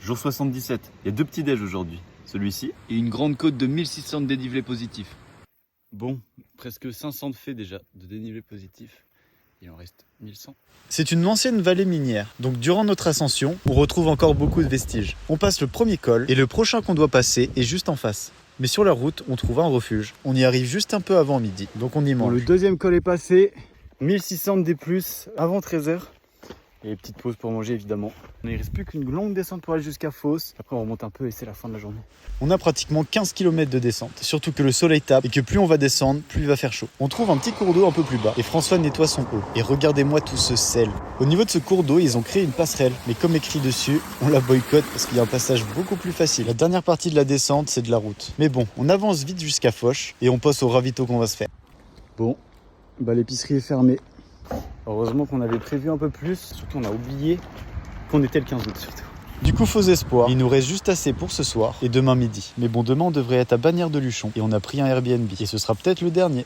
jour 77. Il y a 2 petits déj aujourd'hui. Celui-ci et une grande côte de 1600 de dénivelé positif. Bon, presque 500 de faits déjà de dénivelé positif. Il en reste 1100. C'est une ancienne vallée minière, donc durant notre ascension, on retrouve encore beaucoup de vestiges. On passe le premier col et le prochain qu'on doit passer est juste en face. Mais sur la route, on trouve un refuge. On y arrive juste un peu avant midi, donc on y mange. Bon, le deuxième col est passé. 1600 de D+, avant 13h. Et petite pause pour manger évidemment. Il ne reste plus qu'une longue descente pour aller jusqu'à Fos. Après on remonte un peu et c'est la fin de la journée. On a pratiquement 15 km de descente, surtout que le soleil tape et que plus on va descendre, plus il va faire chaud. On trouve un petit cours d'eau un peu plus bas et François nettoie son eau. Et regardez-moi tout ce sel. Au niveau de ce cours d'eau, ils ont créé une passerelle, mais comme écrit dessus, on la boycotte parce qu'il y a un passage beaucoup plus facile. La dernière partie de la descente, c'est de la route. Mais bon, on avance vite jusqu'à Foch et on passe au ravito qu'on va se faire. Bon, bah l'épicerie est fermée. Heureusement qu'on avait prévu un peu plus, surtout on a oublié qu'on était le 15 août surtout. Du coup, faux espoir, il nous reste juste assez pour ce soir et demain midi. Mais bon, demain on devrait être à Bagnères de Luchon et on a pris un Airbnb et ce sera peut-être le dernier.